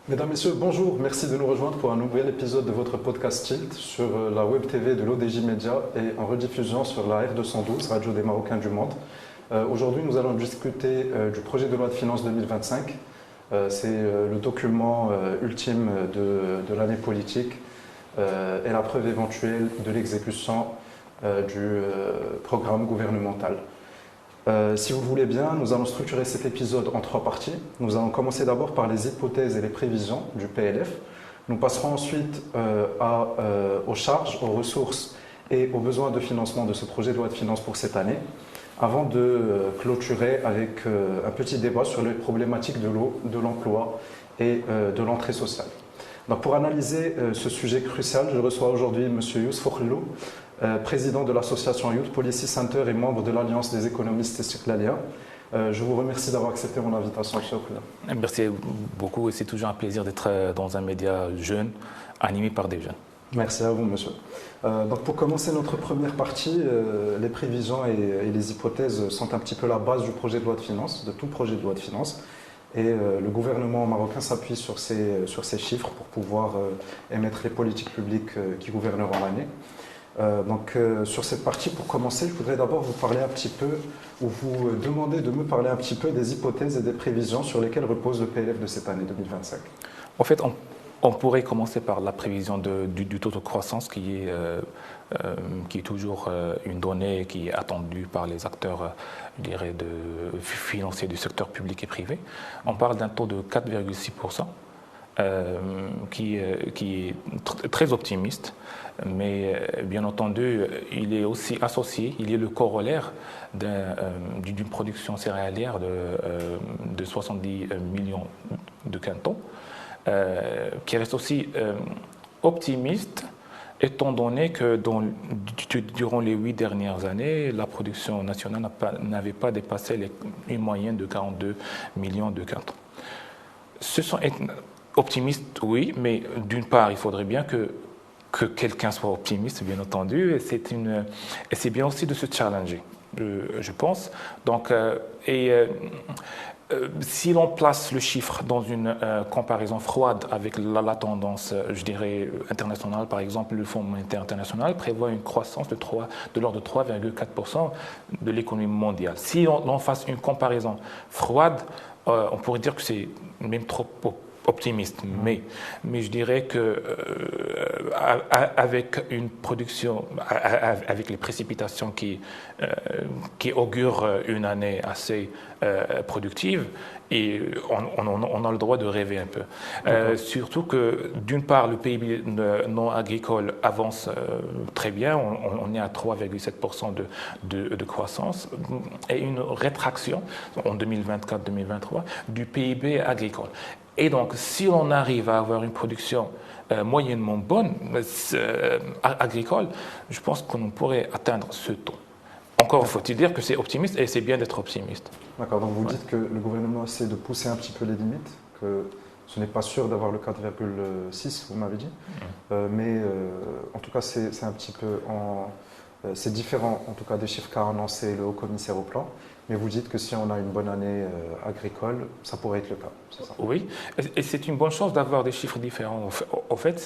Mesdames, Messieurs, bonjour. Merci de nous rejoindre pour un nouvel épisode de votre podcast Tilt sur la Web TV de l'ODJ Média et en rediffusion sur la R212, Radio des Marocains du Monde. Aujourd'hui, nous allons discuter du projet de loi de finances 2025. C'est le document ultime de l'année politique et la preuve éventuelle de l'exécution du programme gouvernemental. Si vous voulez bien, nous allons structurer cet épisode en trois parties. Nous allons commencer d'abord par les hypothèses et les prévisions du PLF. Nous passerons ensuite aux charges, aux ressources et aux besoins de financement de ce projet de loi de finances pour cette année, avant de clôturer avec un petit débat sur les problématiques de l'eau, de l'emploi et de l'entrée sociale. Donc pour analyser ce sujet crucial, je reçois aujourd'hui M. Youssef Okhlou, président de l'association Youth Policy Center et membre de l'Alliance des économistes istiqlaliens. Je vous remercie d'avoir accepté mon invitation, M. Okhlou. Merci beaucoup et c'est toujours un plaisir d'être dans un média jeune, animé par des jeunes. Merci à vous, monsieur. Donc pour commencer notre première partie, les prévisions et les hypothèses sont un petit peu la base du projet de loi de finances, de tout projet de loi de finances. Et le gouvernement marocain s'appuie sur ces chiffres pour pouvoir émettre les politiques publiques qui gouverneront l'année. Sur cette partie, pour commencer, je voudrais d'abord vous parler un petit peu, ou vous demander de me parler un petit peu des hypothèses et des prévisions sur lesquelles repose le PLF de cette année 2025. En fait, on pourrait commencer par la prévision du taux de croissance qui est toujours une donnée qui est attendue par les acteurs financiers du secteur public et privé. On parle d'un taux de 4,6%. Qui est très optimiste, mais bien entendu, il est aussi associé, il est le corollaire d'une production céréalière de 70 millions de quintaux, qui reste aussi optimiste, étant donné que durant les 8 dernières années, la production nationale n'avait pas dépassé une moyenne de 42 millions de quintaux. Ce sont optimiste, oui, mais d'une part, il faudrait bien que quelqu'un soit optimiste, bien entendu, et c'est bien aussi de se challenger, je pense. Donc, si l'on place le chiffre dans une comparaison froide avec la tendance, je dirais, internationale, par exemple, le Fonds monétaire international prévoit une croissance de l'ordre de 3,4% de l'économie mondiale. Si l'on fasse une comparaison froide, on pourrait dire que c'est même trop optimiste, mais je dirais que avec une production, avec les précipitations qui augurent une année assez productive, et on a le droit de rêver un peu. Surtout que d'une part le PIB non agricole avance très bien, on est à 3,7% de croissance et une rétraction en 2024-2023 du PIB agricole. Et donc, si on arrive à avoir une production moyennement bonne, agricole, je pense qu'on pourrait atteindre ce taux. Encore faut-il dire que c'est optimiste et c'est bien d'être optimiste. D'accord, donc vous dites que le gouvernement essaie de pousser un petit peu les limites, que ce n'est pas sûr d'avoir le 4,6, vous m'avez dit, mais en tout cas c'est un petit peu c'est différent en tout cas des chiffres qu'a annoncé le haut-commissaire au plan. Mais vous dites que si on a une bonne année agricole, ça pourrait être le cas, c'est ça? Oui, et c'est une bonne chose d'avoir des chiffres différents. En fait,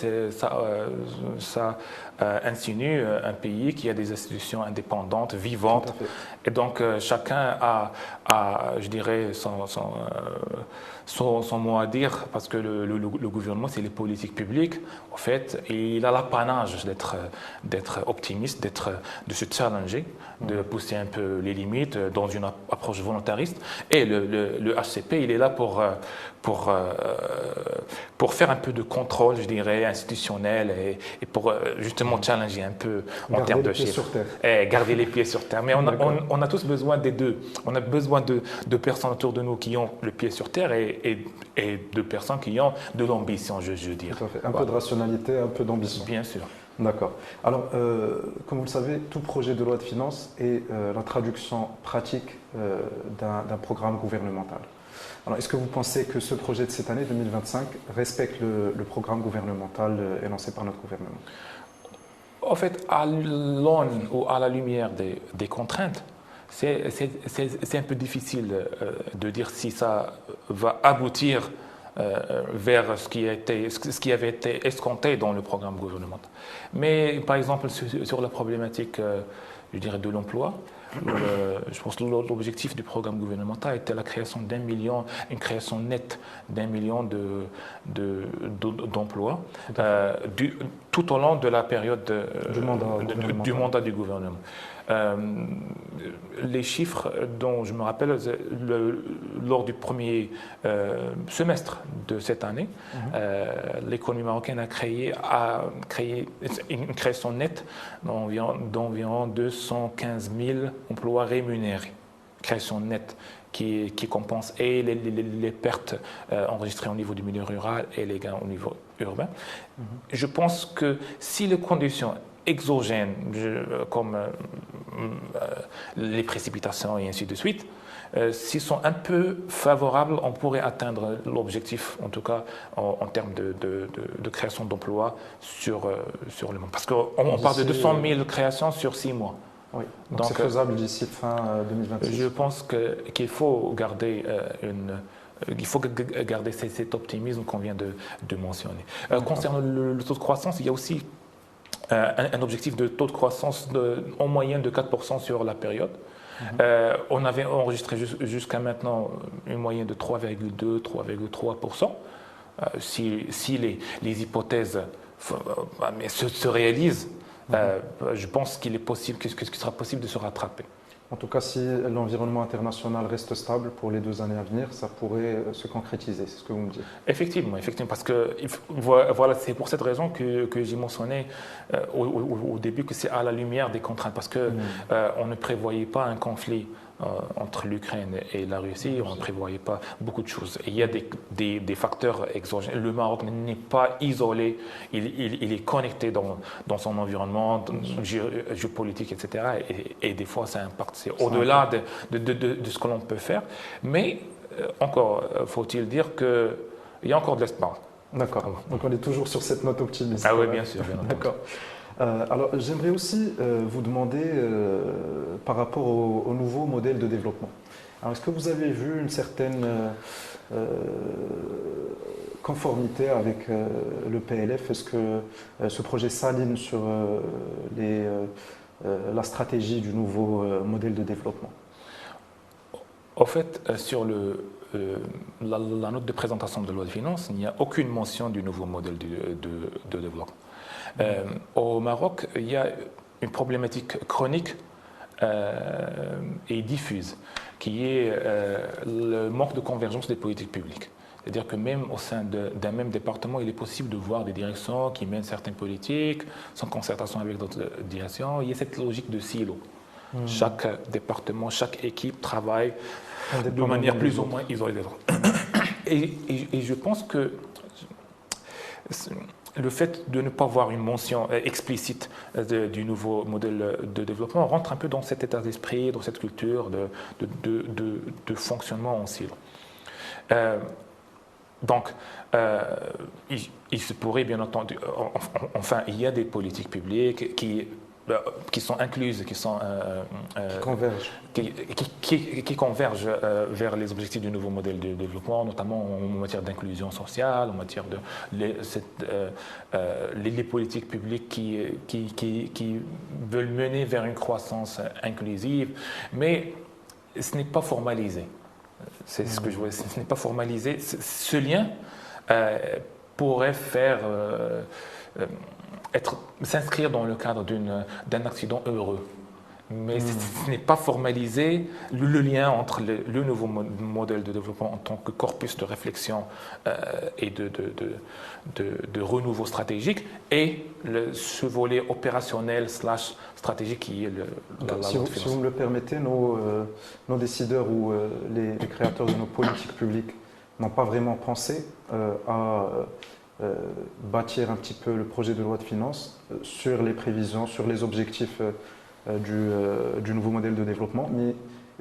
ça insinue un pays qui a des institutions indépendantes, vivantes. Et donc, chacun a, je dirais, son mot à dire, parce que le gouvernement, c'est les politiques publiques. En fait, il a l'apanage d'être optimiste, de se challenger, de pousser un peu les limites dans une approche volontariste. Et le HCP, il est là pour faire un peu de contrôle, je dirais, institutionnel et pour justement challenger un peu en termes de chiffres. Garder les pieds sur terre. Mais on a tous besoin des deux. On a besoin de personnes autour de nous qui ont le pied sur terre et de personnes qui ont de l'ambition, je dirais. Tout à fait. Un peu de rationalité, un peu d'ambition. Bien sûr. D'accord. Alors, comme vous le savez, tout projet de loi de finances est la traduction pratique d'un programme gouvernemental. Alors, est-ce que vous pensez que ce projet de cette année 2025 respecte le programme gouvernemental énoncé par notre gouvernement? En fait, à l'aune ou à la lumière des contraintes, c'est un peu difficile de dire si ça va aboutir vers ce qui avait été escompté dans le programme gouvernemental. Mais par exemple, sur la problématique, je dirais, de l'emploi, je pense que l'objectif du programme gouvernemental était la création une création nette d'1 million d'emplois tout au long de la période du mandat du gouvernement. Les chiffres dont je me rappelle, lors du premier semestre de cette année, l'économie marocaine a créé une création nette d'environ 215 000 emplois rémunérés. Création nette qui compense et les pertes enregistrées au niveau du milieu rural et les gains au niveau urbain. Je pense que si les conditions exogènes, comme les précipitations et ainsi de suite, s'ils sont un peu favorables, on pourrait atteindre l'objectif, en tout cas en termes de création d'emplois sur le monde. Parce qu'on parle de 200 000 créations sur 6 mois. Oui, donc c'est faisable d'ici fin 2026. Je pense qu'il faut garder cet optimisme qu'on vient de mentionner. Concernant le taux de croissance, il y a aussi un objectif de taux de croissance en moyenne de 4% sur la période. On avait enregistré jusqu'à maintenant une moyenne de 3,2-3,3%. Si les hypothèses se réalisent, je pense qu'il est possible, que ce sera possible de se rattraper. En tout cas, si l'environnement international reste stable pour les 2 années à venir, ça pourrait se concrétiser, c'est ce que vous me dites. Effectivement, parce que voilà, c'est pour cette raison que j'ai mentionné au début que c'est à la lumière des contraintes, parce que on ne prévoyait pas un conflit entre l'Ukraine et la Russie, on ne prévoyait pas beaucoup de choses. Et il y a des facteurs exogènes. Le Maroc n'est pas isolé, il est connecté dans son environnement géopolitique, etc. Et des fois, ça impacte. C'est au-delà de ce que l'on peut faire. Mais encore, faut-il dire qu'il y a encore de l'espoir. D'accord. Donc on est toujours sur cette note optimiste. Ah oui, bien sûr. D'accord. Alors, j'aimerais aussi vous demander par rapport au nouveau modèle de développement. Alors, est-ce que vous avez vu une certaine conformité avec le PLF? Est-ce que ce projet s'aligne sur la stratégie du nouveau modèle de développement? En fait, sur la note de présentation de loi de finances, il n'y a aucune mention du nouveau modèle de développement. Au Maroc, il y a une problématique chronique et diffuse, qui est le manque de convergence des politiques publiques. C'est-à-dire que même au sein d'un même département, il est possible de voir des directions qui mènent certaines politiques sans concertation avec d'autres directions. Il y a cette logique de silo. Chaque département, chaque équipe travaille de manière plus ou moins isolée des autres. Et je pense que le fait de ne pas voir une mention explicite du nouveau modèle de développement rentre un peu dans cet état d'esprit, dans cette culture de fonctionnement en silo. Donc, il se pourrait bien entendu, enfin, il y a des politiques publiques qui sont incluses, qui convergent, qui convergent vers les objectifs du nouveau modèle de développement, notamment en matière d'inclusion sociale, en matière de les politiques publiques qui veulent mener vers une croissance inclusive, mais ce n'est pas formalisé. C'est ce que je vois. Ce n'est pas formalisé. Ce lien pourrait s'inscrire dans le cadre d'un accident heureux. Mais ce n'est pas formalisé le lien entre le nouveau modèle de développement en tant que corpus de réflexion et de renouveau stratégique et ce volet opérationnel / stratégique qui est si vous me le permettez, nos décideurs ou les créateurs de nos politiques publiques n'ont pas vraiment pensé à bâtir un petit peu le projet de loi de finances sur les prévisions, sur les objectifs du nouveau modèle de développement, mais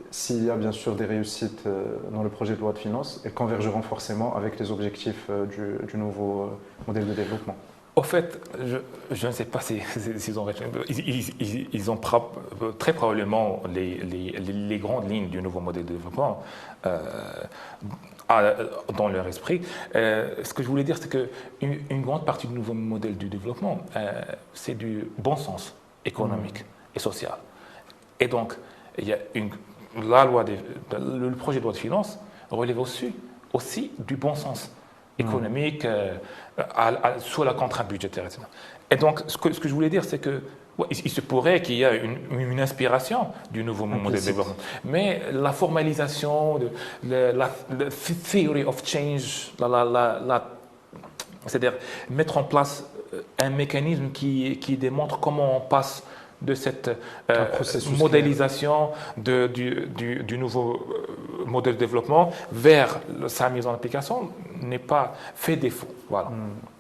s'il y a bien sûr des réussites dans le projet de loi de finances, elles convergeront forcément avec les objectifs du nouveau modèle de développement. Au fait, je ne sais pas s'ils ont ils ont très probablement les grandes lignes du nouveau modèle de développement dans leur esprit. Ce que je voulais dire, c'est qu'une grande partie du nouveau modèle du développement, c'est du bon sens économique et social. Et donc, il y a le projet de loi de finances relève aussi du bon sens économique sous la contrainte budgétaire, etc. Et donc, ce que je voulais dire, c'est que il se pourrait qu'il y ait une inspiration du nouveau modèle de développement. Mais la formalisation, la theory of change, c'est-à-dire mettre en place un mécanisme qui démontre comment on passe de cette modélisation du nouveau modèle de développement vers sa mise en application n'est pas fait défaut. Voilà.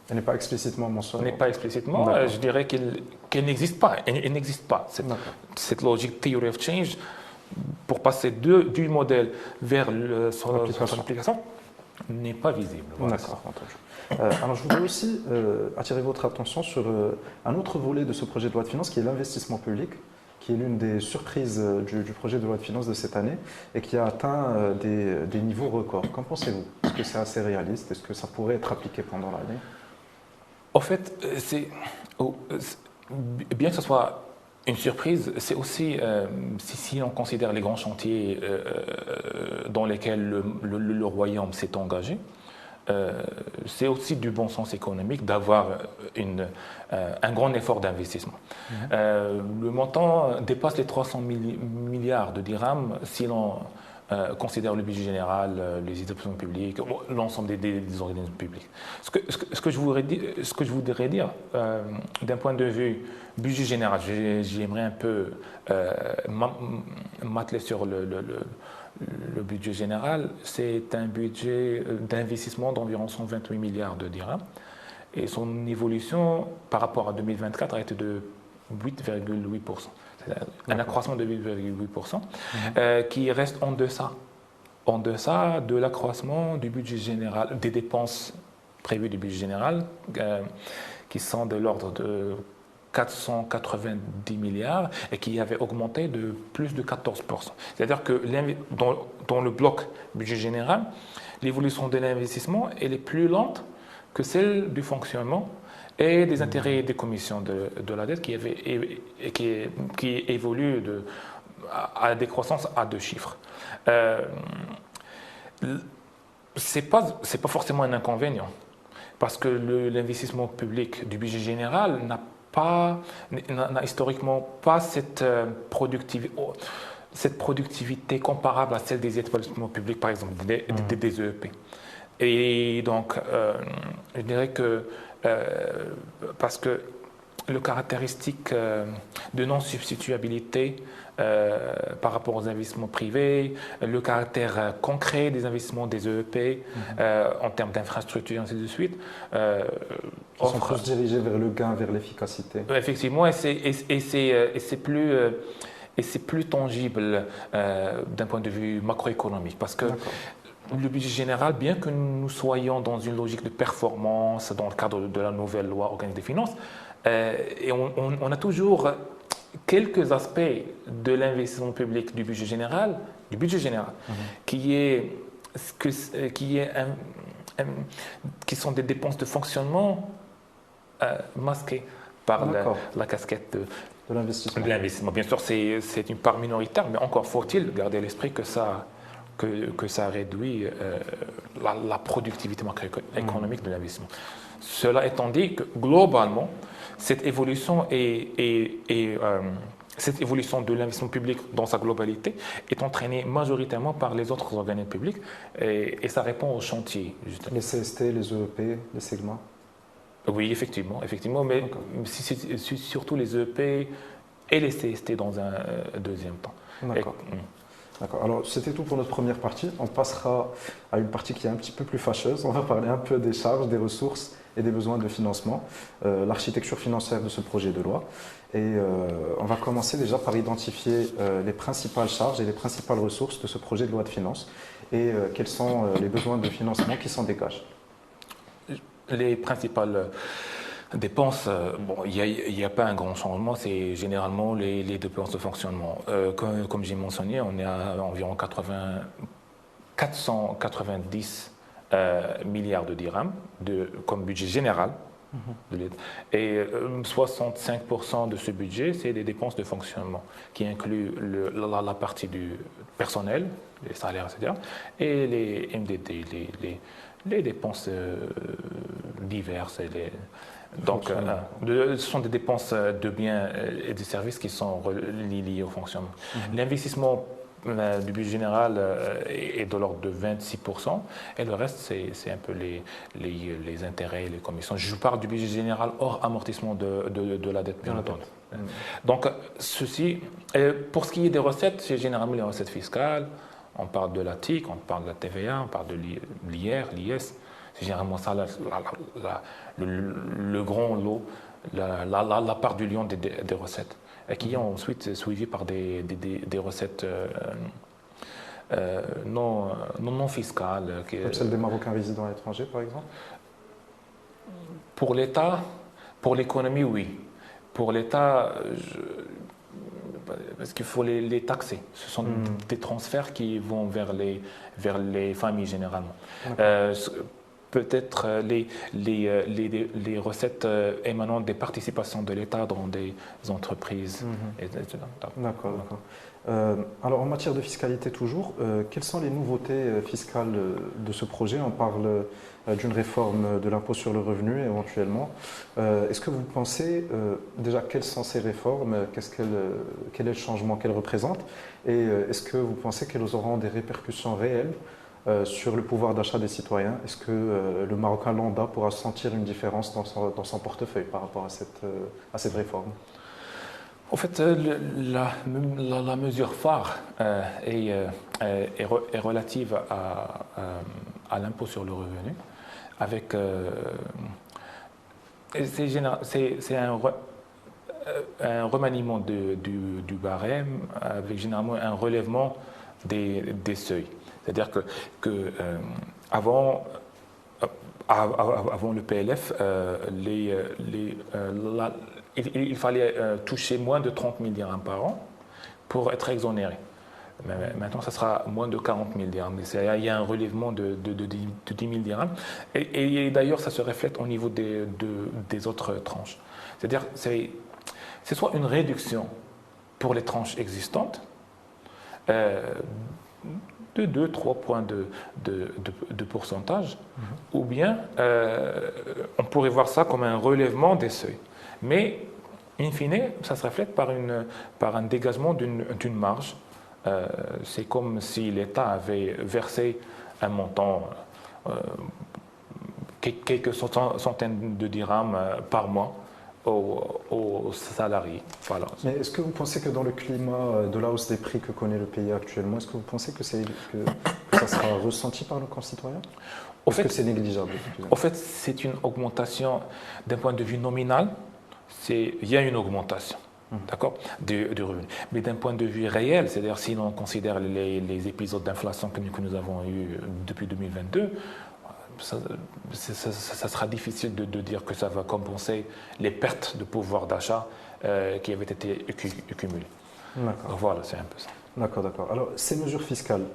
Elle n'est pas explicitement mentionnée. N'est pas explicitement. Je dirais qu'elle n'existe pas. Elle n'existe pas. Cette logique theory of change pour passer du modèle vers son application n'est pas visible. Voilà. D'accord, entendu. Alors, je voudrais aussi attirer votre attention sur un autre volet de ce projet de loi de finances qui est l'investissement public, qui est l'une des surprises du projet de loi de finances de cette année et qui a atteint des niveaux records. Qu'en pensez-vous? Est-ce que c'est assez réaliste? Est-ce que ça pourrait être appliqué pendant l'année? En fait, bien que ce soit une surprise, c'est aussi, si on considère les grands chantiers dans lesquels le royaume s'est engagé, c'est aussi du bon sens économique d'avoir un grand effort d'investissement. Le montant dépasse les 300 milliards de dirhams si l'on considère le budget général, les établissements publics, l'ensemble des organismes publics. Ce que je voudrais dire, d'un point de vue budget général, j'aimerais un peu m'atteler sur le budget général. C'est un budget d'investissement d'environ 128 milliards de dirhams. Et son évolution par rapport à 2024 a été de 8,8%. Un accroissement de 8,8% qui reste en deçà de l'accroissement du budget général, des dépenses prévues du budget général, qui sont de l'ordre de 490 milliards et qui avaient augmenté de plus de 14%. C'est-à-dire que dans le bloc budget général, l'évolution de l'investissement est plus lente que celle du fonctionnement et des intérêts et des commissions de la dette qui évoluent à des croissances à 2 chiffres. C'est pas forcément un inconvénient, parce que l'investissement public du budget général n'a historiquement pas cette productivité comparable à celle des établissements publics, par exemple des EEP. Et donc, je dirais que parce que le caractéristique de non-substituabilité par rapport aux investissements privés, le caractère concret des investissements des EEP en termes d'infrastructures et ainsi de suite. Ils sont plus dirigés vers le gain, vers l'efficacité. Effectivement, et c'est plus tangible d'un point de vue macroéconomique, parce que le budget général, bien que nous soyons dans une logique de performance dans le cadre de la nouvelle loi organique des finances, et on a toujours quelques aspects de l'investissement public du budget général, qui sont des dépenses de fonctionnement masquées par la casquette de l'investissement. Bien sûr, c'est une part minoritaire, mais encore faut-il garder à l'esprit que ça réduit la productivité macroéconomique de l'investissement. Cela étant dit que globalement, cette évolution de l'investissement public dans sa globalité est entraînée majoritairement par les autres organismes publics et ça répond aux chantiers. Justement. Les CST, les EEP, les segments. Oui, effectivement, mais c'est surtout les EEP et les CST dans un deuxième temps. D'accord. Alors, c'était tout pour notre première partie. On passera à une partie qui est un petit peu plus fâcheuse. On va parler un peu des charges, des ressources et des besoins de financement, l'architecture financière de ce projet de loi. Et on va commencer déjà par identifier les principales charges et les principales ressources de ce projet de loi de finances et quels sont les besoins de financement qui s'en dégagent. Les principales Dépenses, bon, il n'y a pas un grand changement, c'est généralement les dépenses de fonctionnement. Comme j'ai mentionné, on est à environ 490 milliards de dirhams comme budget général. De l'État. Et 65% de ce budget, c'est des dépenses de fonctionnement, qui incluent la partie du personnel, les salaires, etc., et les MDT, les dépenses diverses. Donc, ce sont des dépenses de biens et de services qui sont liées au fonctionnement. L'investissement du budget général est de l'ordre de 26%, et le reste, c'est un peu les intérêts et les commissions. Je parle du budget général hors amortissement de la dette, bien entendu. Donc, pour ce qui est des recettes, c'est généralement les recettes fiscales. On parle de la TIC, on parle de la TVA, on parle de l'IR, l'IS. C'est généralement ça le grand lot, la part du lion des recettes, et qui est ensuite suivi par des recettes non fiscales. Comme celle des Marocains résidant à l'étranger, par exemple? Pour l'État, pour l'économie, oui. Pour l'État, parce qu'il faut les taxer. Ce sont des transferts qui vont vers les familles généralement. Peut-être les recettes émanant des participations de l'État dans des entreprises. D'accord, d'accord. Alors en matière de fiscalité toujours, quelles sont les nouveautés fiscales de ce projet? On parle d'une réforme de l'impôt sur le revenu éventuellement. Est-ce que vous pensez déjà quelles sont ces réformes, quel est le changement qu'elles représentent, et est-ce que vous pensez qu'elles auront des répercussions réelles sur le pouvoir d'achat des citoyens? Est-ce que le Marocain lambda pourra sentir une différence dans son portefeuille par rapport à cette réforme? En fait, la mesure phare est relative à l'impôt sur le revenu, avec c'est un remaniement du barème, avec généralement un relèvement des seuils. C'est-à-dire que avant le PLF, il fallait toucher moins de 30 000 dirhams par an pour être exonéré. Mais maintenant, ça sera moins de 40 000 dirhams. Il y a un relèvement de 10 000 dirhams. Et d'ailleurs, ça se reflète au niveau des autres tranches. C'est-à-dire c'est soit une réduction pour les tranches existantes, de 2-3 points de pourcentage, ou bien on pourrait voir ça comme un relèvement des seuils. Mais, in fine, ça se reflète par un dégagement d'une marge. C'est comme si l'État avait versé un montant, quelques centaines de dirhams par mois aux salariés. Voilà. Mais est-ce que vous pensez que dans le climat de la hausse des prix que connaît le pays actuellement, est-ce que vous pensez que ça sera ressenti par nos concitoyens? Est-ce que c'est négligeable? En fait, c'est une augmentation d'un point de vue nominal. Il y a une augmentation, d'accord, du revenu. Mais d'un point de vue réel, c'est-à-dire si l'on considère les épisodes d'inflation que nous avons eus depuis 2022, ça sera difficile de dire que ça va compenser les pertes de pouvoir d'achat qui avaient été accumulées. D'accord. Donc voilà, c'est un peu ça. D'accord, d'accord. Alors, ces mesures fiscales,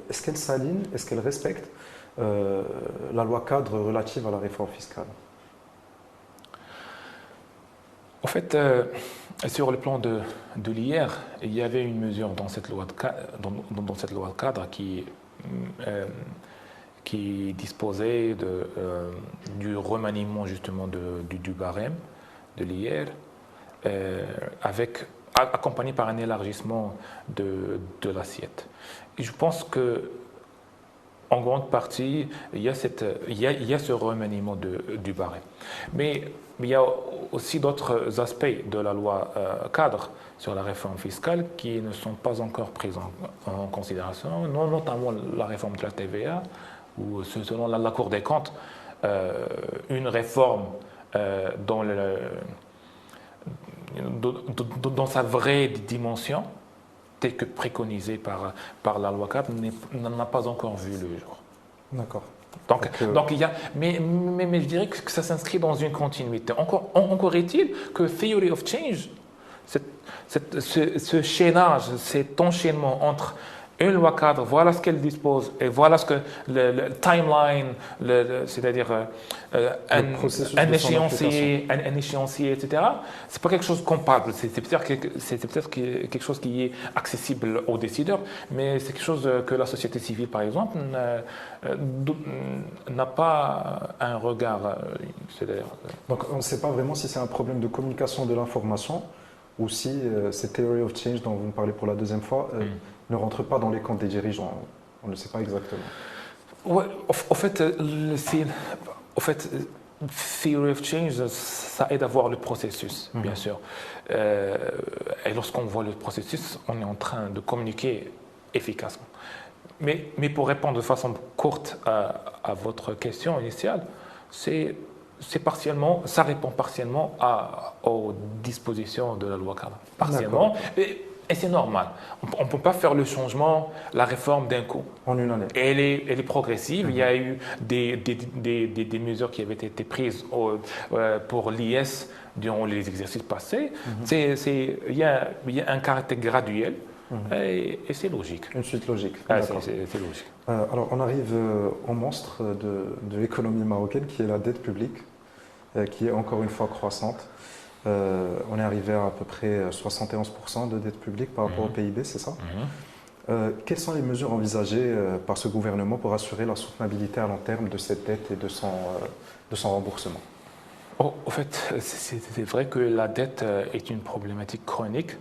est-ce qu'elles s'alignent, est-ce qu'elles respectent la loi cadre relative à la réforme fiscale? En fait, sur le plan de l'IR, il y avait une mesure dans cette loi cadre qui disposait du remaniement justement du barème de l'IR, accompagné par un élargissement de l'assiette. Et je pense que en grande partie, il y a ce remaniement du barème. Mais il y a aussi d'autres aspects de la loi cadre sur la réforme fiscale qui ne sont pas encore pris en considération, notamment la réforme de la TVA, où selon la Cour des comptes, une réforme dans sa vraie dimension, telle que préconisée par la loi cadre, n'a pas encore vu le jour. D'accord. Donc il y a, mais je dirais que ça s'inscrit dans une continuité. Encore est-il que Theory of Change, ce chaînage, cet enchaînement entre une loi cadre, voilà ce qu'elle dispose, et voilà ce que le timeline, c'est-à-dire un échéancier, etc. C'est pas quelque chose qu'on parle. C'est peut-être quelque chose qui est accessible aux décideurs, mais c'est quelque chose que la société civile, par exemple, n'a pas un regard. Donc on ne sait pas vraiment si c'est un problème de communication de l'information ou si ces theory of change dont vous me parlez pour la deuxième fois ne rentrent pas dans les comptes des dirigeants. On ne sait pas exactement. Ouais, au fait, theory of change, ça aide à voir le processus, bien sûr. Et lorsqu'on voit le processus, on est en train de communiquer efficacement. Mais pour répondre de façon courte à votre question initiale, ça répond partiellement aux dispositions de la loi cadre. Partiellement. Et c'est normal. On ne peut pas faire le changement, la réforme d'un coup. En une année. Et elle est progressive. Il y a eu des mesures qui avaient été prises pour l'IS durant les exercices passés. Il y a un caractère graduel. Et c'est logique. Une suite logique. C'est logique. Alors, on arrive au monstre de l'économie marocaine, qui est la dette publique, qui est encore une fois croissante. On est arrivé à peu près 71% de dette publique par rapport au PIB, c'est ça? Quelles sont les mesures envisagées par ce gouvernement pour assurer la soutenabilité à long terme de cette dette et de son remboursement? En fait, c'est vrai que la dette est une problématique chronique.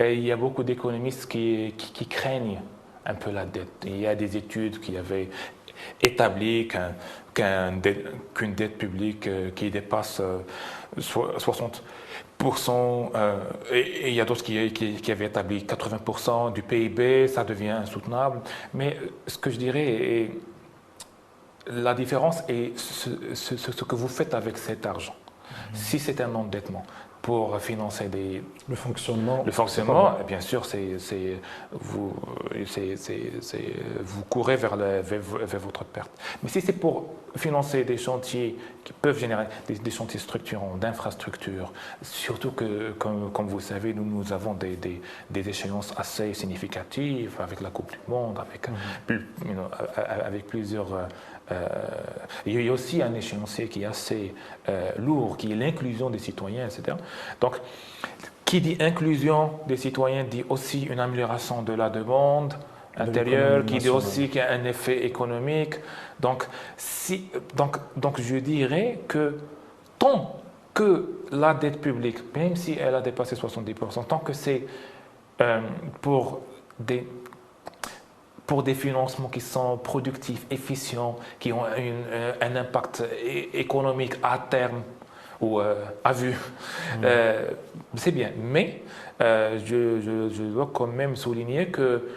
Et il y a beaucoup d'économistes qui craignent un peu la dette. Il y a des études qui avaient établi qu'une dette publique qui dépasse 60%, et il y a d'autres qui avaient établi 80% du PIB, ça devient insoutenable. Mais ce que je dirais, la différence est ce que vous faites avec cet argent. Si c'est un endettement pour financer le fonctionnement, bien sûr, vous courez vers votre perte. Mais si c'est pour financer des chantiers qui peuvent générer des chantiers structurants, d'infrastructures, surtout que, comme vous savez, nous avons des échéances assez significatives avec la Coupe du Monde, avec plusieurs... il y a aussi un échéancier qui est assez lourd, qui est l'inclusion des citoyens, etc. Donc, qui dit inclusion des citoyens dit aussi une amélioration de la demande intérieure, qui dit aussi qu'il y a un effet économique. Donc, je dirais que tant que la dette publique, même si elle a dépassé 70%, tant que c'est pour des financements qui sont productifs, efficients, qui ont un impact économique à terme ou à vue, c'est bien. Mais je dois quand même souligner que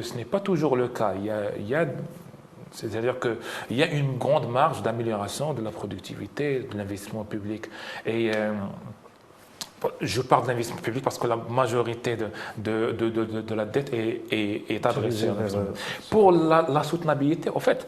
ce n'est pas toujours le cas. C'est-à-dire qu'il y a une grande marge d'amélioration de la productivité, de l'investissement public. Et je parle d'investissement public parce que la majorité de la dette est adressée à l'investissement. Pour la soutenabilité, en fait,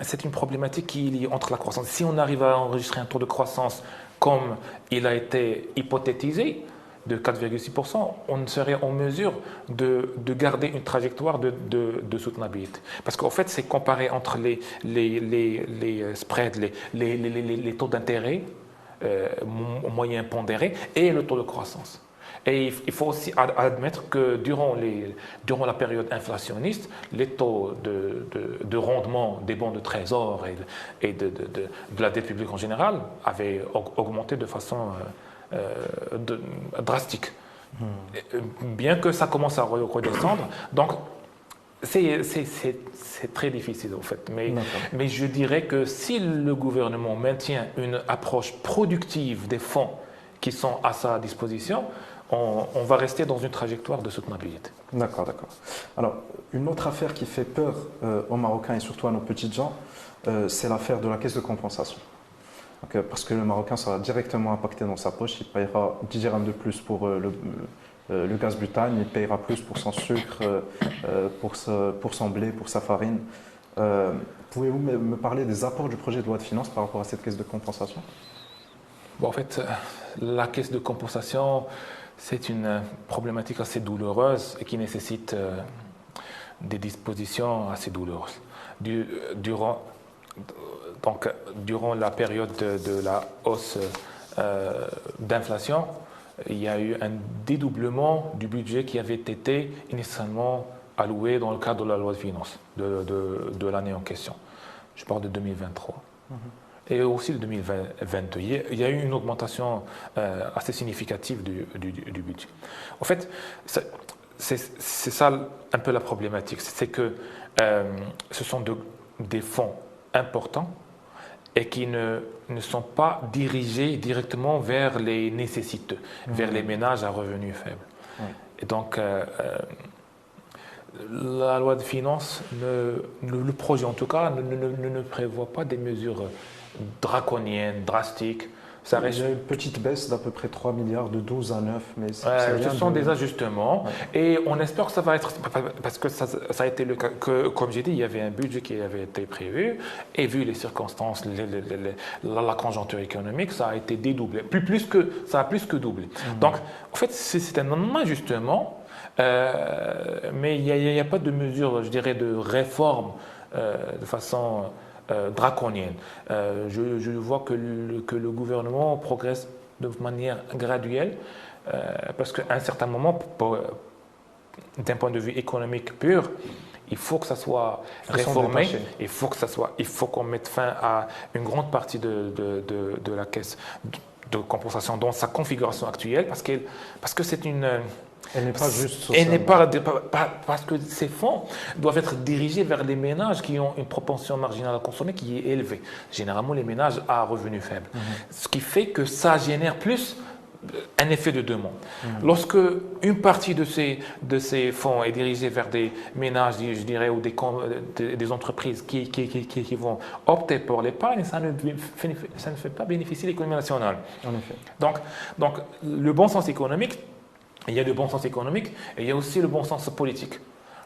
c'est une problématique qui est liée entre la croissance. Si on arrive à enregistrer un taux de croissance comme il a été hypothétisé, de 4,6%, on serait en mesure de garder une trajectoire de soutenabilité. Parce qu'en fait, c'est comparé entre les spreads, les taux d'intérêt moyen pondéré et le taux de croissance. Et il faut aussi admettre que durant la période inflationniste, les taux de rendement des bons de trésor et de la dette publique en général avaient augmenté de façon drastique. Bien que ça commence à redescendre. Donc, c'est très difficile en fait, mais je dirais que si le gouvernement maintient une approche productive des fonds qui sont à sa disposition, on va rester dans une trajectoire de soutenabilité. D'accord. Alors, une autre affaire qui fait peur aux Marocains et surtout à nos petites gens, c'est l'affaire de la caisse de compensation. Parce que le Marocain sera directement impacté dans sa poche, il paiera 10 dirhams de plus pour le gaz butane, il paiera plus pour son sucre, pour son blé, pour sa farine. Pouvez-vous me parler des apports du projet de loi de finances par rapport à cette caisse de compensation? Bon, en fait, la caisse de compensation, c'est une problématique assez douloureuse et qui nécessite des dispositions assez douloureuses. Durant la période de la hausse d'inflation, il y a eu un dédoublement du budget qui avait été initialement alloué dans le cadre de la loi de finances de l'année en question. Je parle de 2023. Et aussi de 2022. Il y a eu une augmentation assez significative du budget. En fait, c'est ça un peu la problématique. C'est que ce sont des fonds importants et qui ne sont pas dirigés directement vers les nécessiteux, vers les ménages à revenus faibles. Et donc, la loi de finances, le projet en tout cas, ne prévoit pas des mesures draconiennes, drastiques. Il y a une petite baisse d'à peu près 3 milliards, de 12 à 9. Mais ce sont des ajustements et on espère que ça va être, parce que ça a été le cas, que, comme j'ai dit, il y avait un budget qui avait été prévu et vu les circonstances, la conjoncture économique, ça a été dédoublé, ça a plus que doublé. Donc, en fait, c'est un ajustement, mais il n'y a pas de mesure, je dirais, de réforme de façon draconienne. Je vois que le gouvernement progresse de manière graduelle parce qu'à un certain moment, d'un point de vue économique pur, il faut que ça soit réformé, il faut qu'on mette fin à une grande partie de la caisse de compensation dans sa configuration actuelle parce que c'est une... Elle n'est pas juste sociale. Elle n'est pas parce que ces fonds doivent être dirigés vers les ménages qui ont une propension marginale à consommer qui est élevée. Généralement, les ménages à revenus faibles. Ce qui fait que ça génère plus un effet de demande. Lorsque une partie de ces fonds est dirigée vers des ménages, je dirais, ou des entreprises qui vont opter pour l'épargne, ça ne fait pas bénéficier l'économie nationale. En effet. Donc, le bon sens économique, il y a le bon sens économique et il y a aussi le bon sens politique.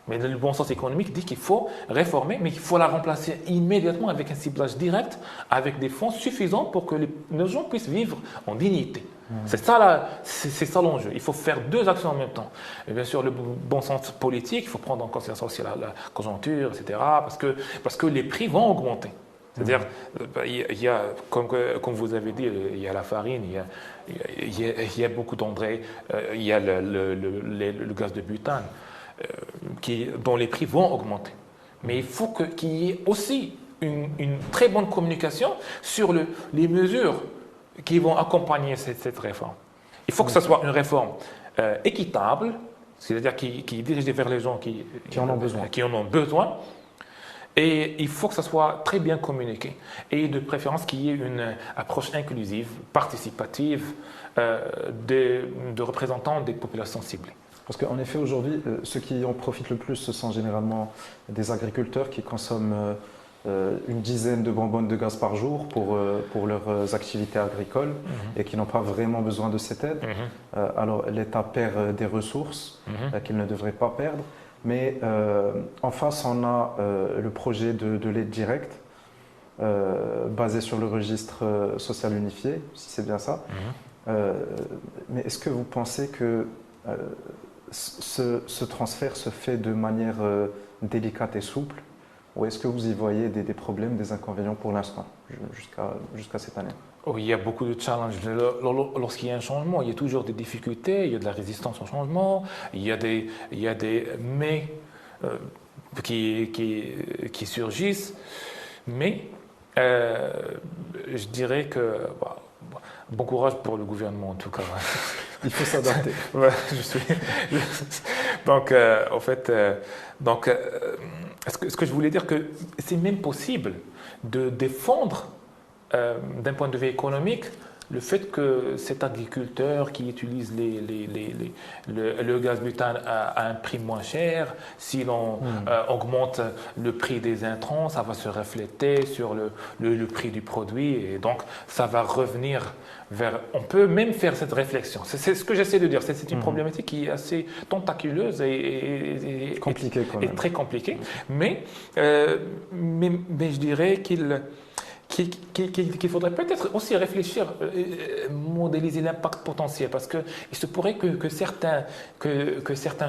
Mais le bon sens économique dit qu'il faut réformer, mais qu'il faut la remplacer immédiatement avec un ciblage direct, avec des fonds suffisants pour que les gens puissent vivre en dignité. C'est ça l'enjeu. Il faut faire deux actions en même temps. Et bien sûr, le bon sens politique, il faut prendre en considération aussi la conjoncture, etc. Parce que les prix vont augmenter. C'est-à-dire, il y a, comme vous avez dit, il y a la farine, il y a beaucoup d'engrais, il y a le gaz de butane, dont les prix vont augmenter. Mais il faut qu'il y ait aussi une très bonne communication sur les mesures qui vont accompagner cette réforme. Il faut que ce soit une réforme équitable, c'est-à-dire qui est dirigée vers les gens qui en ont besoin. Et il faut que ça soit très bien communiqué. Et de préférence qu'il y ait une approche inclusive, participative, de représentants des populations ciblées. Parce qu'en effet, aujourd'hui, ceux qui en profitent le plus, ce sont généralement des agriculteurs qui consomment une dizaine de bonbonnes de gaz par jour pour leurs activités agricoles et qui n'ont pas vraiment besoin de cette aide. Alors l'État perd des ressources qu'il ne devrait pas perdre. Mais en face, on a le projet de l'aide directe basé sur le registre social unifié, si c'est bien ça. Mais est-ce que vous pensez que ce transfert se fait de manière délicate et souple, ou est-ce que vous y voyez des problèmes, des inconvénients pour l'instant, jusqu'à cette année? Oh, il y a beaucoup de challenges. Lorsqu'il y a un changement, il y a toujours des difficultés, il y a de la résistance au changement, il y a des mais qui surgissent. Mais je dirais que bon courage pour le gouvernement en tout cas. Il faut s'adapter. Ouais, donc, en fait, ce que je voulais dire que c'est même possible de défendre d'un point de vue économique le fait que cet agriculteur qui utilise le gaz butane à un prix moins cher, si l'on augmente le prix des intrants, ça va se refléter sur le prix du produit et donc ça va revenir vers... On peut même faire cette réflexion. C'est ce que j'essaie de dire. C'est une problématique qui est assez tentaculeuse et compliquée quand même. Et très compliquée. Mais je dirais qu'il faudrait peut-être aussi réfléchir, modéliser l'impact potentiel, parce qu'il se pourrait que certains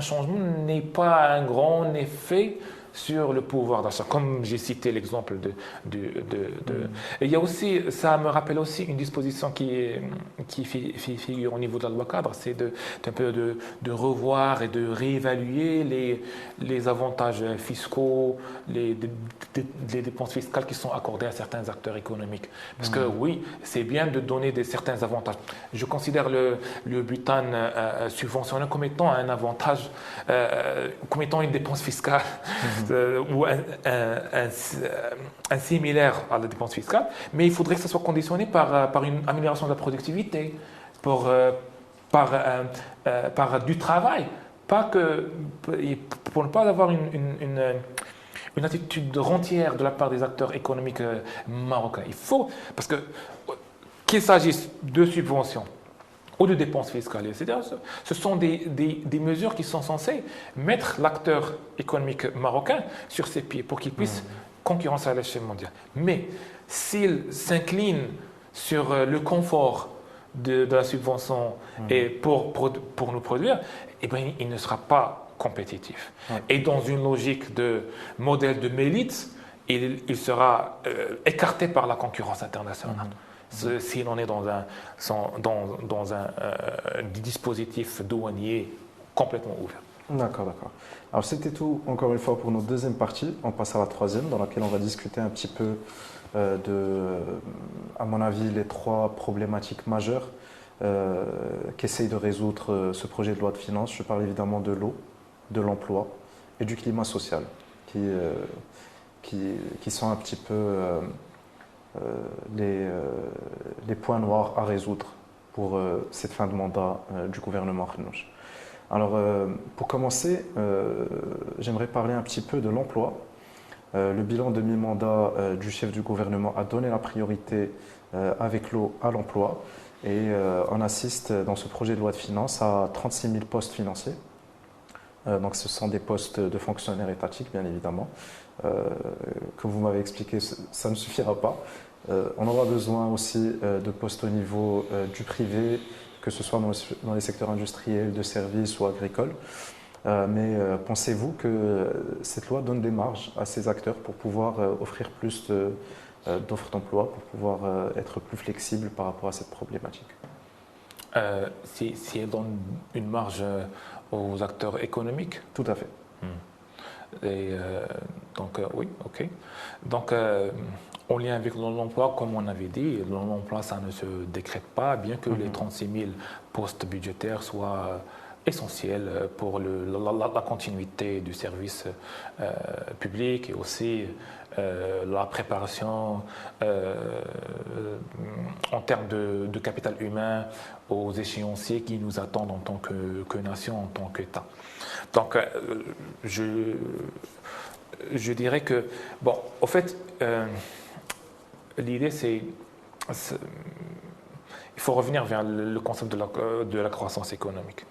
changements n'aient pas un grand effet sur le pouvoir d'achat, comme j'ai cité l'exemple Et il y a aussi, ça me rappelle aussi une disposition qui figure au niveau de la loi cadre, c'est un peu de revoir et de réévaluer les avantages fiscaux, les dépenses fiscales qui sont accordées à certains acteurs économiques. Parce que oui, c'est bien de donner certains avantages. Je considère le butane subventionné comme étant un avantage, comme étant une dépense fiscale. Ou un similaire à la dépense fiscale, mais il faudrait que ça soit conditionné par une amélioration de la productivité, par du travail, pour ne pas avoir une attitude rentière de la part des acteurs économiques marocains. Il faut, parce que qu'il s'agisse de subventions, ou de dépenses fiscales, etc. Ce sont des mesures qui sont censées mettre l'acteur économique marocain sur ses pieds pour qu'il puisse concurrencer à l'échelle mondiale. Mais s'il s'incline sur le confort de la subvention et pour nous produire, eh bien, il ne sera pas compétitif. Et dans une logique de modèle de mélite, il sera écarté par la concurrence internationale. Si l'on est dans un dispositif douanier complètement ouvert. D'accord. Alors c'était tout encore une fois pour notre deuxième partie. On passe à la troisième dans laquelle on va discuter un petit peu à mon avis, les trois problématiques majeures qu'essaye de résoudre ce projet de loi de finances. Je parle évidemment de l'eau, de l'emploi et du climat social qui sont un petit peu... les points noirs à résoudre pour cette fin de mandat du gouvernement Khenouch. Alors, pour commencer, j'aimerais parler un petit peu de l'emploi. Le bilan de mi-mandat du chef du gouvernement a donné la priorité avec l'eau à l'emploi et on assiste dans ce projet de loi de finances à 36 000 postes financiers. Donc, ce sont des postes de fonctionnaires étatiques, bien évidemment. Comme vous m'avez expliqué, ça ne suffira pas. On aura besoin aussi de postes au niveau du privé, que ce soit dans les secteurs industriels, de services ou agricoles. Mais pensez-vous que cette loi donne des marges à ces acteurs pour pouvoir offrir plus d'offres d'emploi, pour pouvoir être plus flexible par rapport à cette problématique? Si elle donne une marge aux acteurs économiques? Tout à fait. Et donc, oui, ok. Donc, en lien avec l'emploi, comme on avait dit, l'emploi, ça ne se décrète pas, bien que les 36 000 postes budgétaires soient essentiels pour la continuité du service public et aussi la préparation en termes de capital humain aux échéanciers qui nous attendent en tant que nation, en tant qu'État. Donc, je dirais que, bon, au fait, l'idée, c'est il faut revenir vers le concept de la croissance économique.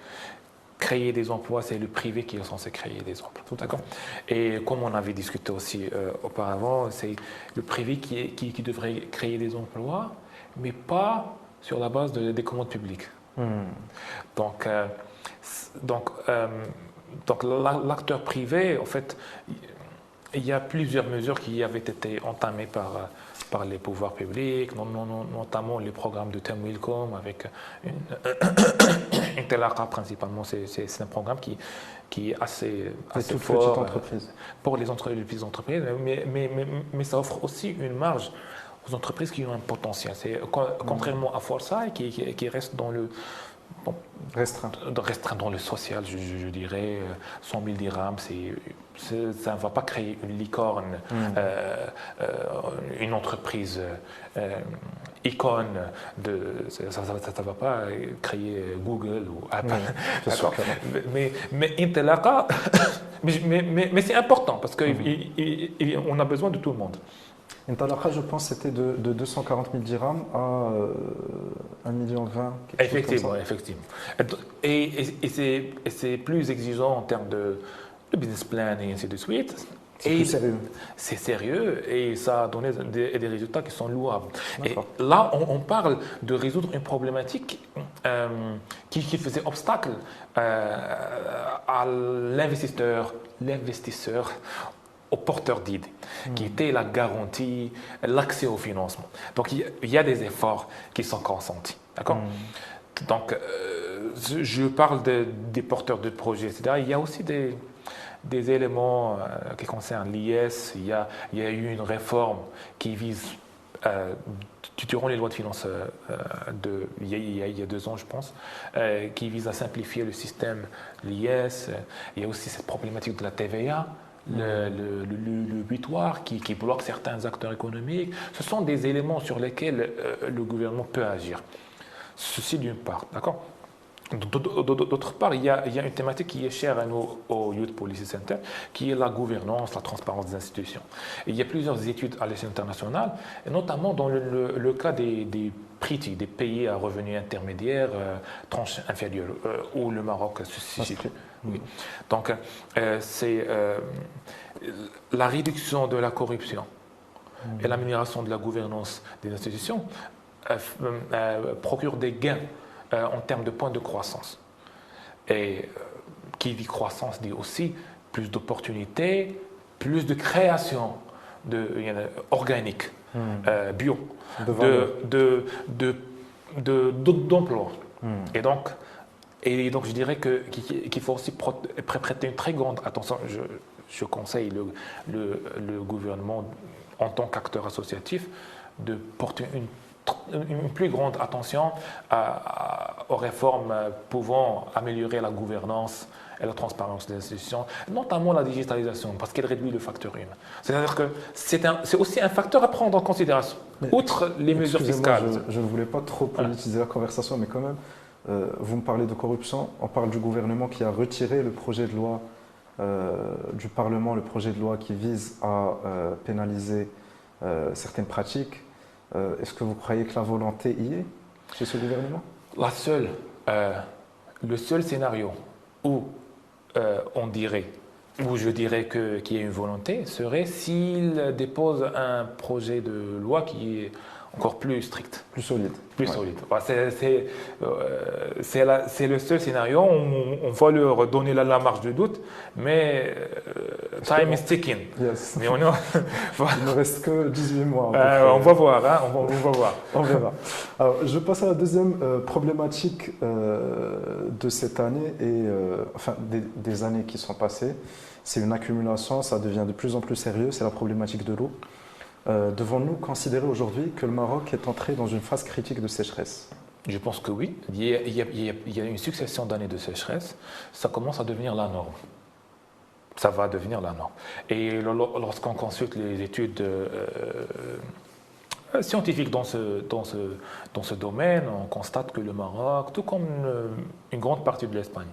Créer des emplois, c'est le privé qui est censé créer des emplois. D'accord. Et comme on avait discuté aussi auparavant, c'est le privé qui devrait créer des emplois, mais pas sur la base des commandes publiques. Donc l'acteur privé, en fait, il y a plusieurs mesures qui avaient été entamées par les pouvoirs publics, notamment les programmes de Temwilcom avec une Telaka principalement. C'est un programme qui est assez fort pour les petites entreprises, mais ça offre aussi une marge aux entreprises qui ont un potentiel. Contrairement à Forsyth qui reste dans le restreint dans le social, je dirais 100 000 dirhams, ça ne va pas créer une licorne, une entreprise icône, ça ne va pas créer Google ou Apple. D'accord. Mais Intelaqa, mais c'est important parce qu'on a besoin de tout le monde. Intalaqa, je pense, c'était de 240 000 dirhams à 1,20 million. Effectivement. Et c'est plus exigeant en termes de business plan et ainsi de suite. C'est plus sérieux. C'est sérieux et ça a donné des résultats qui sont louables. Et D'accord. là, on parle de résoudre une problématique qui faisait obstacle à l'investisseur, au porteur d'idées, qui était la garantie, l'accès au financement. Donc, il y a des efforts qui sont consentis. D'accord? Donc, je parle des porteurs de projets, etc. Il y a aussi des éléments qui concernent l'IS. Il y a eu une réforme qui vise, durant les lois de finances il y a 2 ans, je pense, qui vise à simplifier le système l'IS. Il y a aussi cette problématique de la TVA. Le butoir qui bloque certains acteurs économiques. Ce sont des éléments sur lesquels le gouvernement peut agir. Ceci d'une part, d'accord? D'autre part, il y a une thématique qui est chère à nous au Youth Policy Center, qui est la gouvernance, la transparence des institutions. Et il y a plusieurs études à l'échelle internationale, et notamment dans le cas des PRITI, des pays à revenus intermédiaires, tranche inférieure, où le Maroc se situe. Oui. Donc, c'est la réduction de la corruption et l'amélioration de la gouvernance des institutions procure des gains en termes de points de croissance. Et qui dit croissance dit aussi plus d'opportunités, plus de création organique, bio, d'emplois. Et donc, je dirais qu'il faut aussi prêter une très grande attention. Je conseille le gouvernement, en tant qu'acteur associatif, de porter une plus grande attention aux réformes pouvant améliorer la gouvernance et la transparence des institutions, notamment la digitalisation, parce qu'elle réduit le facteur humain. C'est-à-dire que c'est aussi un facteur à prendre en considération, outre les mesures fiscales. Je ne voulais pas trop politiser la conversation, mais quand même, vous me parlez de corruption, on parle du gouvernement qui a retiré le projet de loi du Parlement, le projet de loi qui vise à pénaliser certaines pratiques. Est-ce que vous croyez que la volonté y est chez ce gouvernement? Le seul scénario où je dirais qu'il y a une volonté serait s'il dépose un projet de loi qui est encore plus strict. Plus solide. Plus solide. C'est le seul scénario. On va leur donner la marge de doute, mais time is ticking. Yes. Mais il ne reste que 18 mois. On va voir. Hein, on va voir. On verra. Alors, je passe à la deuxième problématique de cette année et des années qui sont passées. C'est une accumulation, ça devient de plus en plus sérieux. C'est la problématique de l'eau. Devons-nous considérer aujourd'hui que le Maroc est entré dans une phase critique de sécheresse? Je pense que oui. Il y a une succession d'années de sécheresse. Ça commence à devenir la norme. Ça va devenir la norme. Et lorsqu'on consulte les études scientifiques dans ce domaine, on constate que le Maroc, tout comme une grande partie de l'Espagne,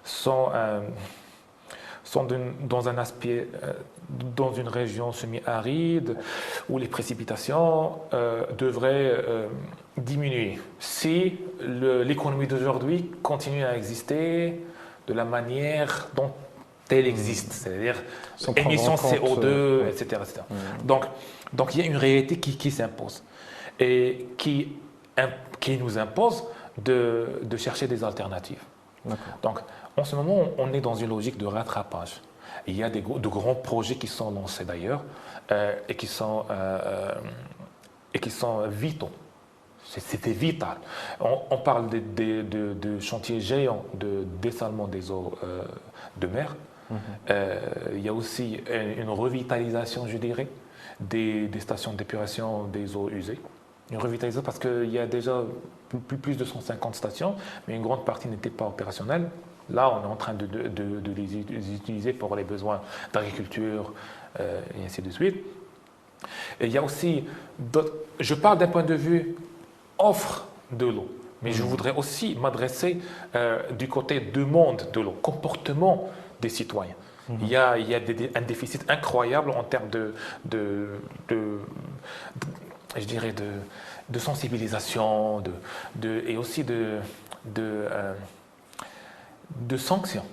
sont dans une région semi-aride où les précipitations devraient diminuer si l'économie d'aujourd'hui continue à exister de la manière dont elle existe, c'est-à-dire émissions de CO2, etc. Donc il y a une réalité qui s'impose et qui nous impose de chercher des alternatives. Donc, en ce moment, on est dans une logique de rattrapage. Il y a de grands projets qui sont lancés d'ailleurs et qui sont vitaux. C'était vital. On parle de chantiers géants de dessalement des eaux de mer. Il y a aussi une revitalisation, je dirais, des stations d'épuration des eaux usées. Une revitalisation parce qu'il y a déjà plus de 150 stations, mais une grande partie n'était pas opérationnelle. Là, on est en train de les utiliser pour les besoins d'agriculture et ainsi de suite. Et il y a aussi, je parle d'un point de vue offre de l'eau, mais je voudrais aussi m'adresser du côté demande de l'eau, comportement des citoyens. Il y a un déficit incroyable en termes je dirais de sensibilisation et aussi de sanctions.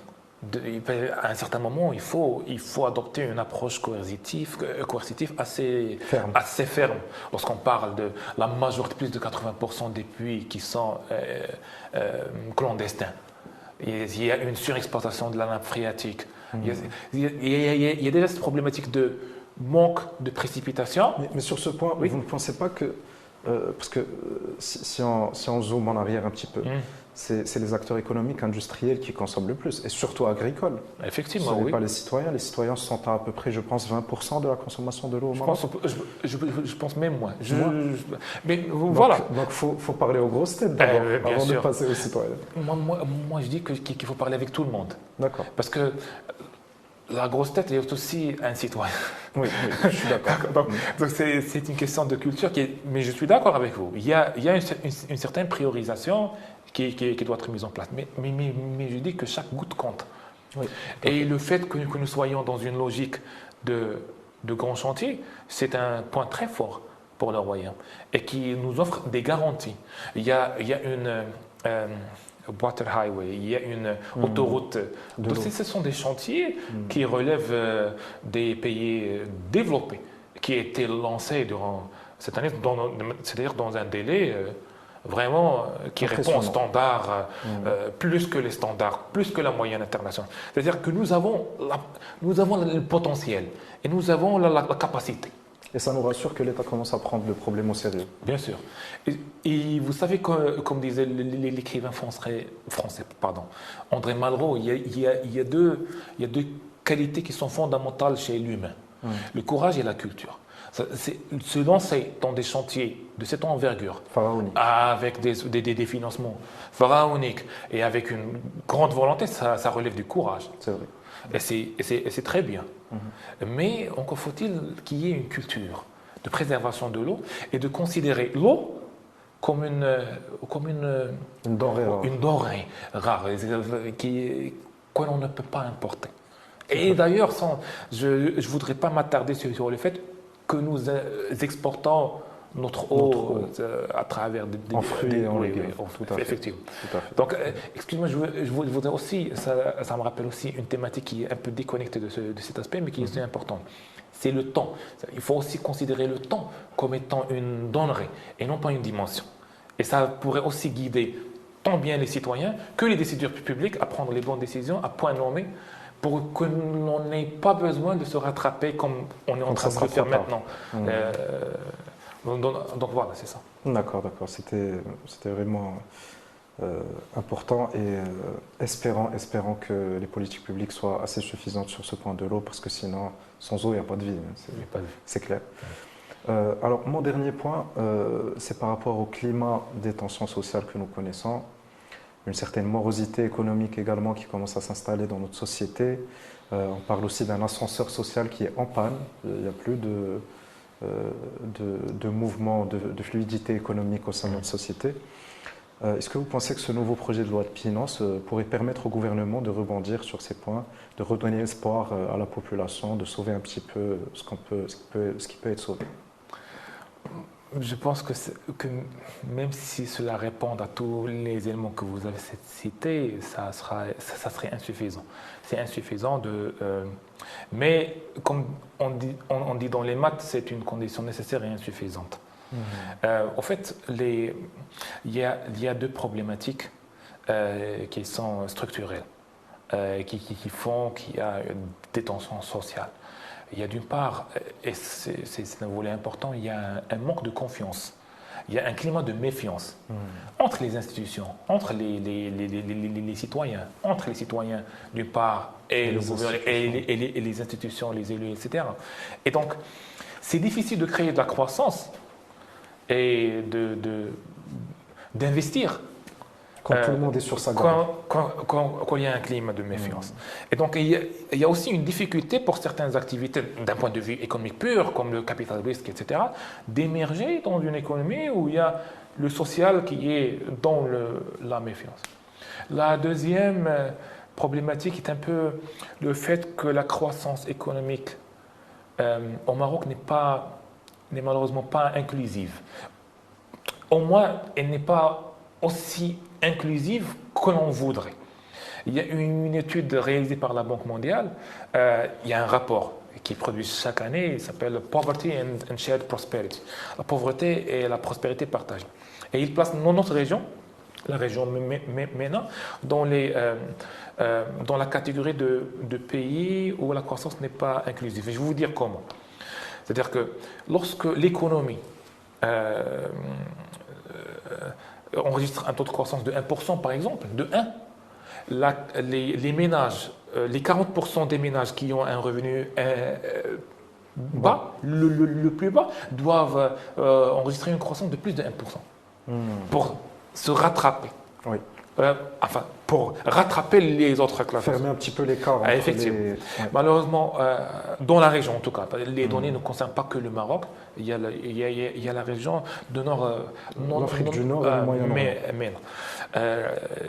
À un certain moment, il faut adopter une approche coercitive assez ferme. Lorsqu'on parle de la majorité, plus de 80% des puits qui sont clandestins. Il y a une surexploitation de la nappe phréatique. Il y a déjà cette problématique de manque de précipitation. Mais sur ce point, vous ne pensez pas que... parce que si on zoome en arrière un petit peu, c'est les acteurs économiques, industriels qui consomment le plus, et surtout agricoles. Effectivement, ce n'est pas les citoyens. Les citoyens sont à peu près, je pense, 20% de la consommation de l'eau au Maroc. Je pense même moins. Mais donc, voilà. Donc, il faut parler aux grosses têtes d'abord, avant de passer aux citoyens. Moi, je dis qu'il faut parler avec tout le monde. D'accord. Parce que la grosse tête est aussi un citoyen. Oui, je suis d'accord. donc c'est une question de culture. Mais je suis d'accord avec vous. Il y a une certaine priorisation qui doit être mise en place. Mais je dis que chaque goutte compte. Oui, et le fait que nous soyons dans une logique de grand chantier, c'est un point très fort pour le Royaume et qui nous offre des garanties. Il y a une water highway, il y a une autoroute. Donc, ce sont des chantiers qui relèvent des pays développés, qui étaient lancés durant cette année, c'est-à-dire dans un délai vraiment qui répond aux standards, plus que les standards, plus que la moyenne internationale. C'est-à-dire que nous avons le potentiel et nous avons la capacité. Et ça nous rassure que l'État commence à prendre le problème au sérieux. Bien sûr. Et vous savez, comme disait l'écrivain français, André Malraux, il y a deux qualités qui sont fondamentales chez l'humain. Le courage et la culture. Se lancer dans des chantiers de cette envergure, avec des financements pharaoniques et avec une grande volonté, ça relève du courage. C'est vrai. Et c'est très bien. Mais encore faut-il qu'il y ait une culture de préservation de l'eau et de considérer l'eau comme une denrée rare que l'on ne peut pas importer. Et d'ailleurs, je ne voudrais pas m'attarder sur le fait que nous exportons notre eau à travers des fruits et en légumes. Effectivement. Tout à fait. Donc, excusez-moi, je voudrais aussi, ça me rappelle aussi une thématique qui est un peu déconnectée de cet aspect, mais qui est aussi importante. C'est le temps. Il faut aussi considérer le temps comme étant une denrée et non pas une dimension. Et ça pourrait aussi guider tant bien les citoyens que les décideurs publics à prendre les bonnes décisions à point nommé, pour que l'on n'ait pas besoin de se rattraper comme on est en train de le faire maintenant. Donc voilà, c'est ça. D'accord. C'était vraiment important et espérant que les politiques publiques soient assez suffisantes sur ce point de l'eau, parce que sinon, sans eau, il n'y a pas de vie. C'est clair. Alors, mon dernier point, c'est par rapport au climat des tensions sociales que nous connaissons. Une certaine morosité économique également qui commence à s'installer dans notre société. On parle aussi d'un ascenseur social qui est en panne. Il n'y a plus de mouvement, de fluidité économique au sein de notre société. Est-ce que vous pensez que ce nouveau projet de loi de finances pourrait permettre au gouvernement de rebondir sur ces points, de redonner espoir à la population, de sauver un petit peu ce qui peut être sauvé? Je pense que même si cela répond à tous les éléments que vous avez cités, ça serait insuffisant. C'est insuffisant mais comme on dit dans les maths, c'est une condition nécessaire et insuffisante. En fait, il y a deux problématiques qui sont structurelles, qui font qu'il y a des tensions sociales. Il y a d'une part, et c'est un volet important, il y a un manque de confiance. Il y a un climat de méfiance entre les institutions, entre les citoyens, entre les citoyens d'une part et le gouvernement et les institutions, les élus, etc. Et donc, c'est difficile de créer de la croissance et d'investir Quand tout le monde est sur sa garde. Quand il y a un climat de méfiance. Et donc, il y a aussi une difficulté pour certaines activités, d'un point de vue économique pur, comme le capital risque, etc., d'émerger dans une économie où il y a le social qui est dans la méfiance. La deuxième problématique est un peu le fait que la croissance économique au Maroc n'est malheureusement pas inclusive. Au moins, elle n'est pas aussi inclusive que l'on voudrait. Il y a une étude réalisée par la Banque mondiale, il y a un rapport qui est produit chaque année, il s'appelle Poverty and Shared Prosperity, la pauvreté et la prospérité partagée. Et il place notre région, la région MENA, dans la catégorie de pays où la croissance n'est pas inclusive. Et je vais vous dire comment. C'est-à-dire que lorsque l'économie enregistre un taux de croissance de 1%, par exemple, de 1, les ménages, les 40% des ménages qui ont un revenu bas, le plus bas, doivent enregistrer une croissance de plus de 1% pour se rattraper. Oui. Pour rattraper les autres classes. Fermer un petit peu l'écart. Effectivement. Malheureusement, dans la région en tout cas, les données ne concernent pas que le Maroc, il y a la région de l'Afrique du Nord et le Moyen-Orient. Mais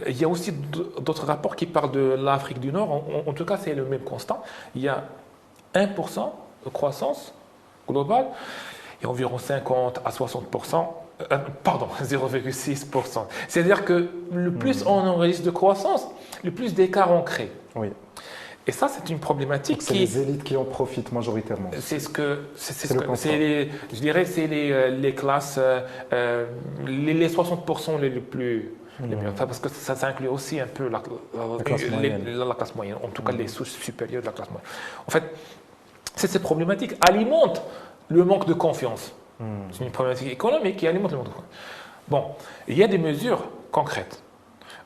il y a aussi d'autres rapports qui parlent de l'Afrique du Nord, en tout cas c'est le même constat, il y a 1% de croissance globale et environ 50 à 60%. 0,6%. C'est-à-dire que le plus on enregistre de croissance, le plus d'écart on crée. Oui. Et ça, c'est une problématique c'est les élites qui en profitent majoritairement. Je dirais, c'est les classes, les 60% les plus. Parce que ça inclut aussi un peu la classe moyenne, en tout cas les souches supérieures de la classe moyenne. En fait, ces problématiques alimentent le manque de confiance. C'est une problématique économique qui alimente le monde. Bon, il y a des mesures concrètes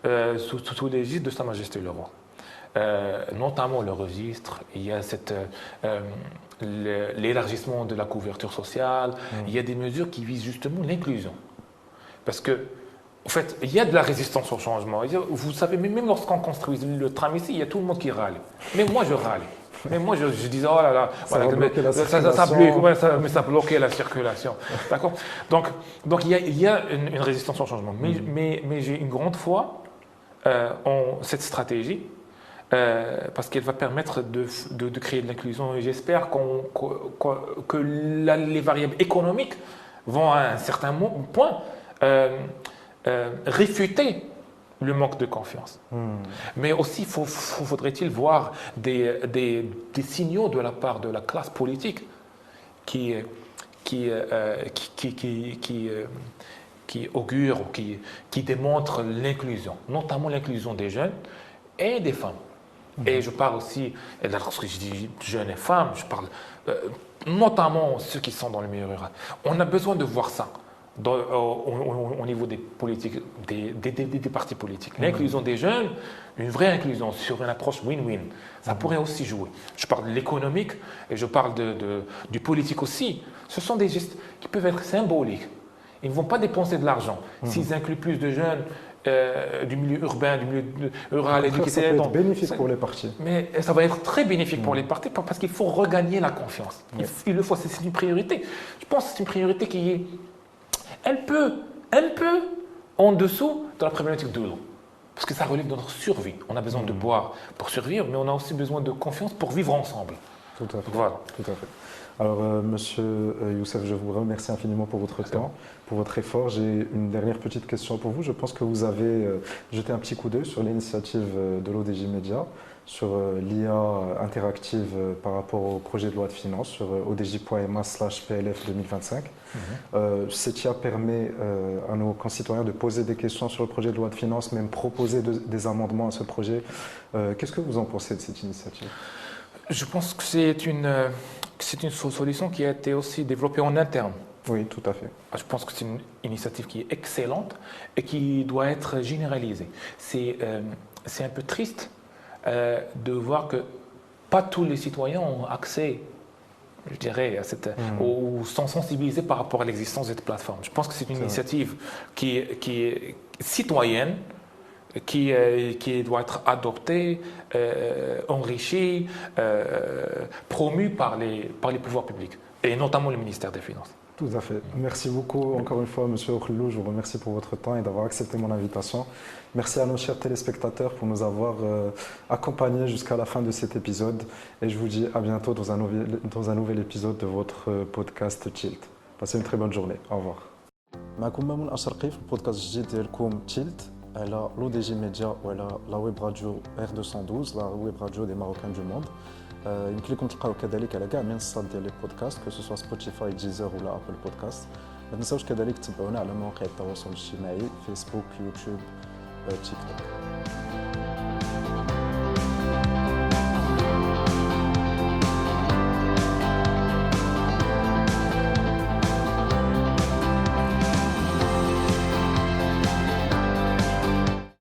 sous l'égide de Sa Majesté le Roi, notamment le registre. Il y a l'élargissement de la couverture sociale. Il y a des mesures qui visent justement l'inclusion, parce que en fait, il y a de la résistance au changement. Vous savez, même lorsqu'on construit le tram ici, il y a tout le monde qui râle. Même moi, je râle. Mais moi, je disais, oh là là, ça bloquait la circulation. D'accord. Donc il y a une résistance au changement. Mais j'ai une grande foi en cette stratégie parce qu'elle va permettre de créer de l'inclusion. Et j'espère que les variables économiques vont à un certain point réfuter le manque de confiance. Mais aussi, faudrait-il voir des signaux de la part de la classe politique qui augurent, qui démontrent l'inclusion, notamment l'inclusion des jeunes et des femmes. Et je parle aussi, lorsque je dis jeunes et femmes, je parle notamment ceux qui sont dans le milieu rural. On a besoin de voir ça. Au niveau des politiques, des partis politiques. L'inclusion des jeunes, une vraie inclusion sur une approche win-win, ça pourrait aussi jouer. Je parle de l'économique et je parle du politique aussi. Ce sont des gestes qui peuvent être symboliques. Ils ne vont pas dépenser de l'argent. S'ils incluent plus de jeunes du milieu urbain, du milieu rural, éducatif. Ça peut être bénéfique pour les partis. Mais ça va être très bénéfique pour les partis parce qu'il faut regagner la confiance. Il le faut, c'est une priorité. Je pense que c'est une priorité qui est un peu en dessous de la problématique de l'eau. Parce que ça relève de notre survie. On a besoin de boire pour survivre, mais on a aussi besoin de confiance pour vivre ensemble. Tout à fait. Voilà. Tout à fait. Alors, Monsieur Youssef, je vous remercie infiniment pour votre temps, pour votre effort. J'ai une dernière petite question pour vous. Je pense que vous avez jeté un petit coup d'œil sur l'initiative de l'ODJ Média, sur l'IA interactive par rapport au projet de loi de finances, sur odj.ma/PLF 2025. Cette IA permet à nos concitoyens de poser des questions sur le projet de loi de finances, même proposer des amendements à ce projet. Qu'est-ce que vous en pensez de cette initiative ? Je pense que c'est une solution qui a été aussi développée en interne. Oui, tout à fait. Je pense que c'est une initiative qui est excellente et qui doit être généralisée. C'est un peu triste de voir que pas tous les citoyens ont accès, je dirais, à ou sont sensibilisés par rapport à l'existence de cette plateforme. Je pense que c'est une initiative qui est citoyenne, qui doit être adopté, enrichi, promu par les pouvoirs publics, et notamment le ministère des Finances. Tout à fait. Merci beaucoup encore une fois, Monsieur Okhlou. Je vous remercie pour votre temps et d'avoir accepté mon invitation. Merci à nos chers téléspectateurs pour nous avoir accompagnés jusqu'à la fin de cet épisode. Et je vous dis à bientôt dans un nouvel épisode de votre podcast Tilt. Passez une très bonne journée. Au revoir. معكم مامون أشرقي في البودكاست الجديد ديالكم تيلت على لو دي جي ميديا وعلى لا ويب راديو ار 212 لا ويب راديو دي ماروكان دو موند. يمكن لكم تلقاو كذلك على كاع منصات ديال لي بودكاست كو سو سوا سبوتيفاي ديزر ولا ابل بودكاست. ما تنساوش كذلك تتبعونا على مواقع التواصل الاجتماعي فيسبوك يوتيوب تيك توك.